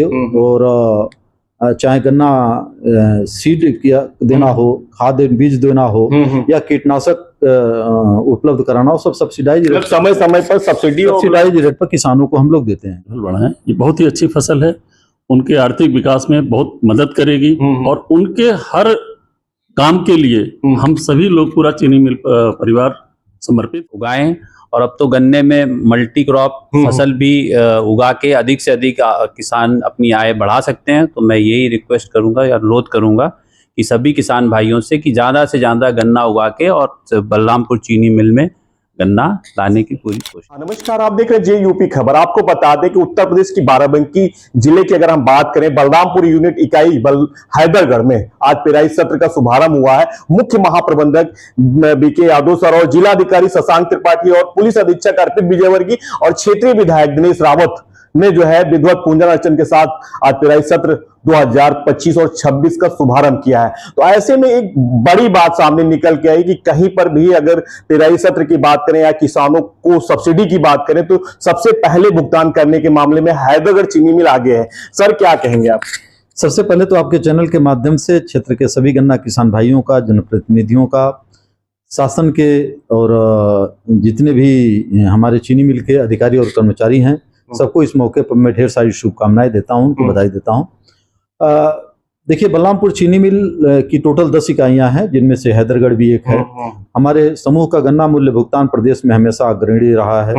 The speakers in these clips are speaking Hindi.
और चाहे गन्ना सीड किया देना हो, खाद बीज देना हो या कीटनाशक उपलब्ध कराना हो, सब सब्सिडाइज रेट, समय समय पर सब्सिडाइज रेट पर किसानों को हम लोग देते हैं। बढ़ाएं, ये बहुत ही अच्छी फसल है, उनके आर्थिक विकास में बहुत मदद करेगी और उनके हर काम के लिए हम सभी लोग पूरा चीनी मिल परिवार समर्पित उगाएं। और अब तो गन्ने में मल्टी क्रॉप फसल भी उगा के अधिक से अधिक किसान अपनी आय बढ़ा सकते हैं। तो मैं यही रिक्वेस्ट करूंगा या अनुरोध करूंगा कि सभी किसान भाइयों से कि ज़्यादा से ज़्यादा गन्ना उगा के और बलरामपुर चीनी मिल में गन्ना लाने की पूरी कोशिश। नमस्कार, आप देख रहे हैं जे यूपी खबर। आपको बता दें कि उत्तर प्रदेश की बाराबंकी जिले की अगर हम बात करें, बलरामपुर यूनिट इकाई हैदरगढ़ में आज पेराई सत्र का शुभारंभ हुआ है। मुख्य महाप्रबंधक बीके यादव सर और जिलाधिकारी शशांक त्रिपाठी और पुलिस अधीक्षक अर्पित विजयवर्गीय और क्षेत्रीय विधायक दिनेश रावत ने जो है विधिवत पूजन अर्चन के साथ आज पेराई सत्र 2025 और 26 का शुभारंभ किया है। तो ऐसे में एक बड़ी बात सामने निकल के आई कि कहीं पर भी अगर पेराई सत्र की बात करें या किसानों को सब्सिडी की बात करें तो सबसे पहले भुगतान करने के मामले में हैदरगढ़ चीनी मिल आगे है। सर, क्या कहेंगे आप? सबसे पहले तो आपके चैनल के माध्यम से क्षेत्र के सभी गन्ना किसान भाइयों का, जनप्रतिनिधियों का, शासन के और जितने भी हमारे चीनी मिल के अधिकारी और कर्मचारी हैं, सबको इस मौके पर मैं ढेर सारी शुभकामनाएं देता हूं, उनको बधाई देता हूं। देखिए, बलरामपुर चीनी मिल की टोटल 10 इकाइयां हैं, जिनमें से हैदरगढ़ भी एक है। हमारे समूह का गन्ना मूल्य भुगतान प्रदेश में हमेशा अग्रणी रहा है।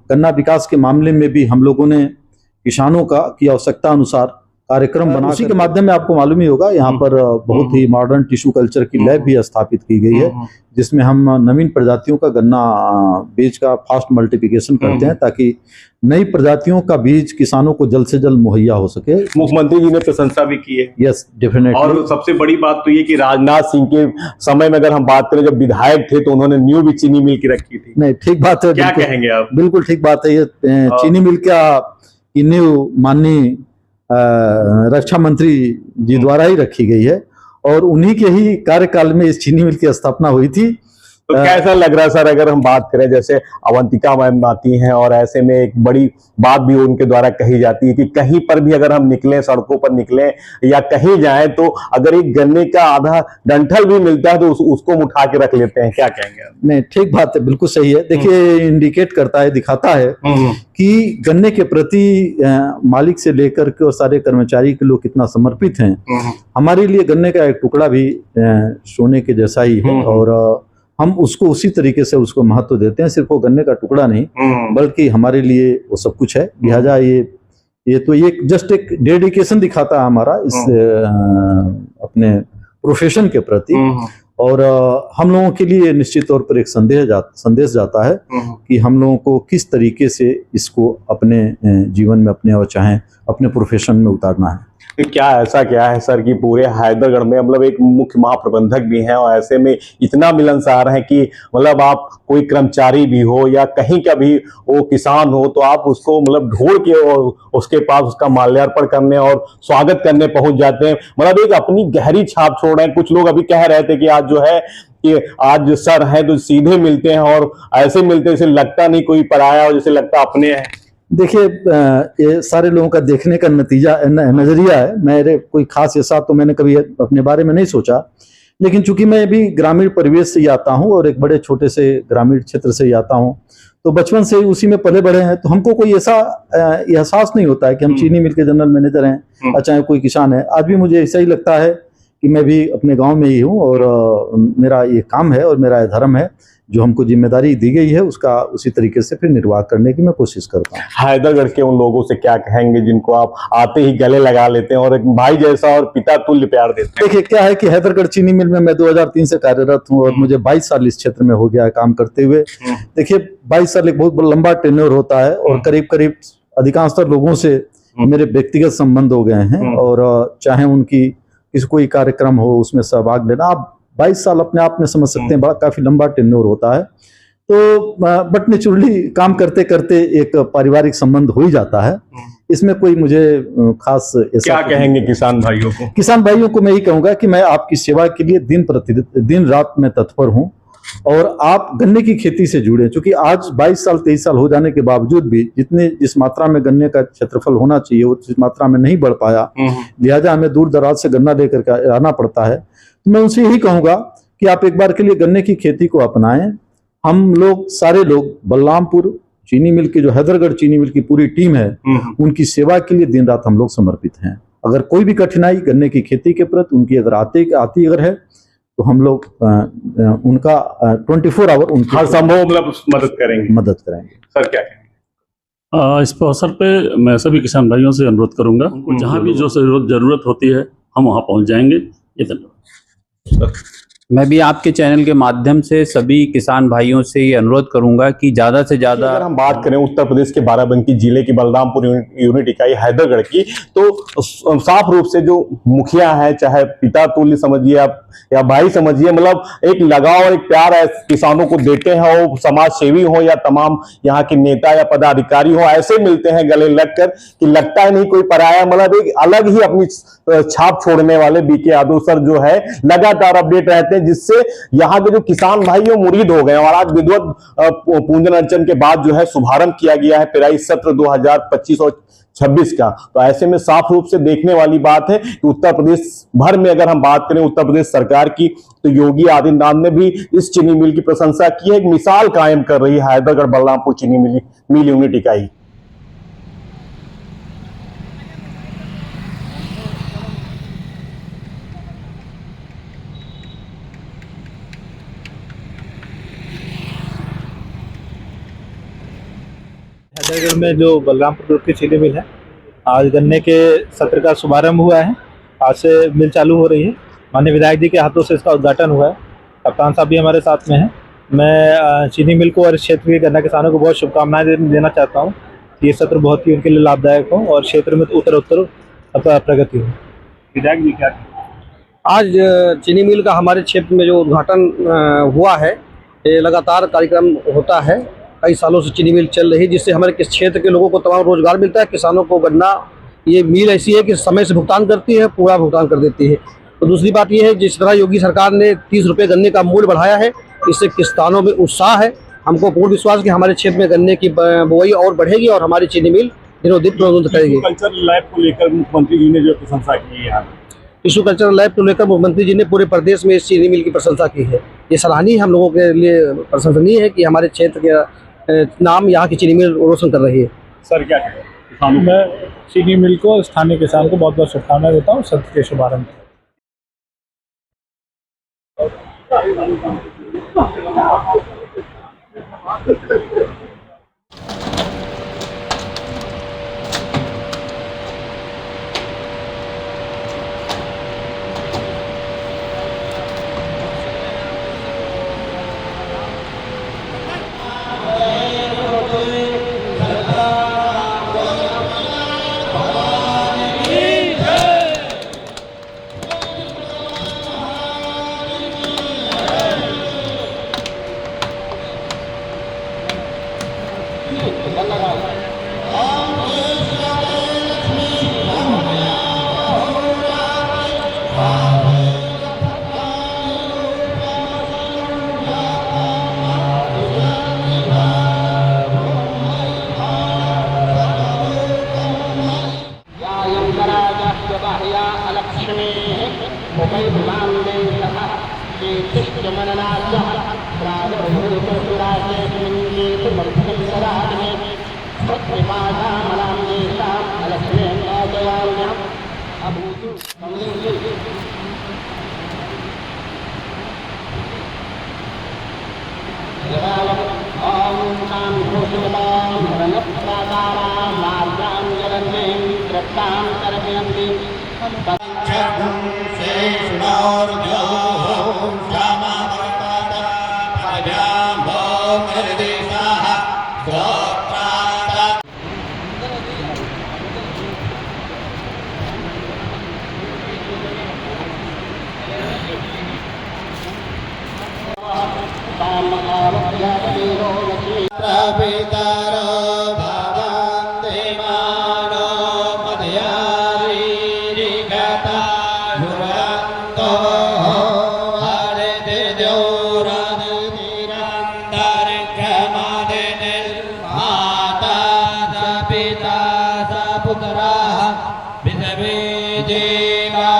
गन्ना विकास के मामले में भी हम लोगों ने किसानों की आवश्यकता अनुसार कार्यक्रम बना, उसी के माध्यम में आपको मालूम ही होगा यहाँ पर बहुत ही मॉडर्न टिश्यू कल्चर की लैब भी स्थापित की गई है, जिसमें हम नवीन प्रजातियों का गन्ना बीज का फास्ट मल्टीप्लिकेशन करते हैं ताकि नई प्रजातियों का बीज किसानों को जल्द से जल्द मुहैया हो सके। मुख्यमंत्री जी ने प्रशंसा भी की है। Yes, definitely. और सबसे बड़ी बात तो ये कि राजनाथ सिंह के समय में अगर हम बात करें, जब विधायक थे तो उन्होंने न्यू भी चीनी मिल की रखी थी। नहीं, ठीक बात है। क्या कहेंगे आप? बिल्कुल ठीक बात है। ये चीनी मिल की न्यू माननीय रक्षा मंत्री जी द्वारा ही रखी गई है और उन्हीं के ही कार्यकाल में इस चीनी मिल की स्थापना हुई थी। तो कैसा लग रहा है सर, अगर हम बात करें, जैसे अवंतिका मैम आती हैं और ऐसे में एक बड़ी बात भी उनके द्वारा कही जाती है कि कहीं पर भी अगर हम निकलें, सड़कों पर निकलें या कहीं जाएं, तो अगर एक गन्ने का आधा डंठल भी मिलता है तो उसको उठा के रख लेते हैं। क्या कहेंगे आप? नहीं, ठीक बात है, बिल्कुल सही है। देखिए, इंडिकेट करता है, दिखाता है कि गन्ने के प्रति मालिक से लेकर के और सारे कर्मचारी के लोग कितना समर्पित हैं। हमारे लिए गन्ने का एक टुकड़ा भी सोने के जैसा ही है और हम उसको उसी तरीके से उसको महत्व देते हैं। सिर्फ वो गन्ने का टुकड़ा नहीं, बल्कि हमारे लिए वो सब कुछ है। लिहाजा ये तो ये जस्ट एक डेडिकेशन दिखाता है हमारा इस अपने प्रोफेशन के प्रति। और हम लोगों के लिए निश्चित तौर पर एक संदेश जाता है कि हम लोगों को किस तरीके से इसको अपने जीवन में, अपने और चाहे अपने प्रोफेशन में उतारना है। क्या ऐसा क्या है सर कि पूरे हैदरगढ़ में मतलब एक मुख्य महाप्रबंधक भी हैं और ऐसे में इतना मिलनसार है कि मतलब आप कोई कर्मचारी भी हो या कहीं का भी वो किसान हो तो आप उसको मतलब ढूंढ के और उसके पास उसका माल्यार्पण करने और स्वागत करने पहुंच जाते हैं। मतलब एक अपनी गहरी छाप छोड़ रहे हैं। कुछ लोग अभी कह रहे थे कि आज जो है कि आज सर है तो सीधे मिलते हैं और ऐसे मिलते हैं जैसे लगता नहीं कोई पराया और जैसे लगता अपने है। देखिए, ये सारे लोगों का देखने का नजरिया है। मेरे कोई खास ऐसा तो मैंने कभी अपने बारे में नहीं सोचा, लेकिन चूंकि मैं भी ग्रामीण परिवेश से ही आता हूँ और एक बड़े छोटे से ग्रामीण क्षेत्र से ही आता हूँ, तो बचपन से उसी में पले बड़े हैं, तो हमको कोई ऐसा एहसास नहीं होता है कि हम चीनी मिल के जनरल मैनेजर हैं, चाहे कोई किसान है। आज भी मुझे ऐसा ही लगता है कि मैं भी अपने गाँव में ही हूँ और मेरा ये काम है और मेरा ये धर्म है, जो हमको जिम्मेदारी दी गई है उसका उसी तरीके से फिर निर्वाह करने की मैं कोशिश करता हूँ। हैदरगढ़ के उन लोगों से क्या कहेंगे जिनको आप आते ही गले लगा लेते हैं और एक भाई जैसा और पिता तुल्य प्यार देते हैं? देखिए, क्या है कि हैदरगढ़ चीनी मिल में मैं 2003 से कार्यरत हूँ और मुझे 22 साल इस क्षेत्र में हो गया है काम करते हुए। देखिए, 22 साल एक बहुत लंबा टेन्योर होता है और करीब करीब अधिकांशतर लोगों से मेरे व्यक्तिगत संबंध हो गए हैं और चाहे उनकी कोई कार्यक्रम हो उसमें सहभाग लेना, आप 22 साल अपने आप में समझ सकते हैं, बड़ा काफी लंबा टेन्योर होता है। तो बट नेचुरली काम करते करते एक पारिवारिक संबंध हो ही जाता है। इसमें कोई मुझे खास क्या कहेंगे किसान भाइयों को? किसान भाइयों को मैं यही कहूंगा कि मैं आपकी सेवा के लिए दिन रात में तत्पर हूं और आप गन्ने की खेती से जुड़े, क्योंकि आज 22 साल 23 साल हो जाने के बावजूद भी जिस मात्रा में गन्ने का क्षेत्रफल होना चाहिए वो जिस मात्रा में नहीं बढ़ पाया, लिहाजा हमें दूर दराज से गन्ना लेकर के आना पड़ता है। तो मैं उनसे यही कहूँगा कि आप एक बार के लिए गन्ने की खेती को अपनाएं। हम लोग सारे लोग बलरामपुर चीनी मिल की जो हैदरगढ़ चीनी मिल की पूरी टीम है उनकी सेवा के लिए दिन रात हम लोग समर्पित हैं। अगर कोई भी कठिनाई गन्ने की खेती के प्रति उनकी अगर आती अगर है तो हम लोग उनका 24 आवर उनकी हर संभव मतलब मदद करेंगे। सर क्या कहेंगे? इस अवसर पे मैं सभी किसान भाइयों से अनुरोध करूंगा, उनको जहाँ भी जो जरूरत होती है हम वहाँ पहुँच जाएंगे। ये धन्यवाद। मैं भी आपके चैनल के माध्यम से सभी किसान भाइयों से ये अनुरोध करूंगा कि ज़्यादा से ज़्यादा, अगर हम बात करें उत्तर प्रदेश के बाराबंकी जिले की बलरामपुर यूनिट इकाई हैदरगढ़ की, तो साफ रूप से जो मुखिया है, चाहे पिता तुल्य समझिए या भाई समझिए, मतलब एक लगाव और एक प्यार है किसानों को देते हैं। वो समाज सेवी हो या तमाम यहाँ के नेता या पदाधिकारी हो, ऐसे मिलते हैं गले लगकर कि लगता है नहीं कोई पराया, मतलब एक अलग ही अपनी छाप छोड़ने वाले बीके यादव सर जो है लगातार अपडेट रहते हैं, जिससे यहाँ के जो किसान भाई वो मुरीद हो गए। और आज विधिवत पूजन अर्चन के बाद जो है शुभारंभ किया गया है पेराई सत्र 2025 और 26 का। तो ऐसे में साफ रूप से देखने वाली बात है कि उत्तर प्रदेश भर में अगर हम बात करें उत्तर प्रदेश सरकार की, तो योगी आदित्यनाथ ने भी इस चीनी मिल की प्रशंसा की है, एक मिसाल कायम कर रही है हैदरगढ़ बलरामपुर चीनी मिल यूनिट इकाई। हैदरगढ़ में जो बलरामपुर ग्रुप की चीनी मिल है, आज गन्ने के सत्र का शुभारंभ हुआ है। आज से मिल चालू हो रही है। माननीय विधायक जी के हाथों से इसका उद्घाटन हुआ है। कप्तान साहब भी हमारे साथ में हैं। मैं चीनी मिल को और क्षेत्र के गन्ना किसानों को बहुत शुभकामनाएं देना चाहता हूँ कि ये सत्र बहुत ही उनके लिए लाभदायक हो और क्षेत्र में उत्तर प्रगति हो। विधायक जी क्या आज चीनी मिल का हमारे क्षेत्र में जो उद्घाटन हुआ है, ये लगातार कार्यक्रम होता है। कई सालों से चीनी मिल चल रही है, जिससे हमारे क्षेत्र के लोगों को तमाम रोजगार मिलता है। किसानों को गन्ना, ये मिल ऐसी है कि समय से भुगतान करती है, पूरा भुगतान कर देती है। तो दूसरी बात ये है, जिस तरह योगी सरकार ने 30 रुपये गन्ने का मूल्य बढ़ाया है, इससे किसानों में उत्साह है। हमको पूर्ण विश्वास कि हमारे क्षेत्र में गन्ने की बुआई और बढ़ेगी और हमारी चीनी मिल दिनों दिन प्रबंध करेगी। कल्चर लैब को लेकर मुख्यमंत्री जी ने जो प्रशंसा की है, टिश्यू कल्चर लैब को लेकर मुख्यमंत्री जी ने पूरे प्रदेश में इस चीनी मिल की प्रशंसा की है। ये सराहनीय हम लोगों के लिए प्रशंसनीय है कि हमारे क्षेत्र के नाम यहाँ की चीनी मिल रोशन कर रही है। सर क्या कहें? मैं चीनी मिल को, स्थानीय किसान को बहुत बहुत शुभकामनाएं देता हूँ सत्र के शुभारंभ। देवा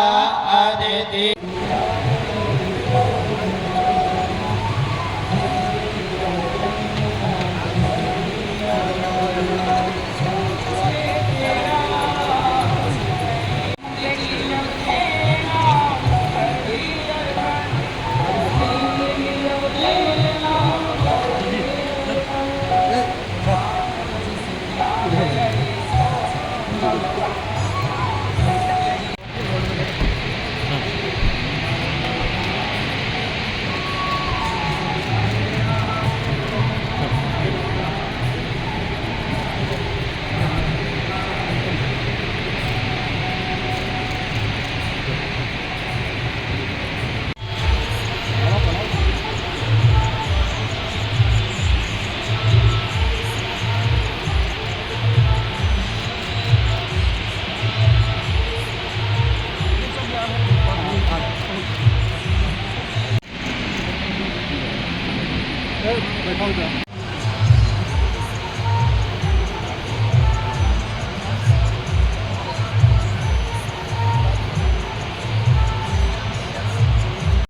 अदिति बैठा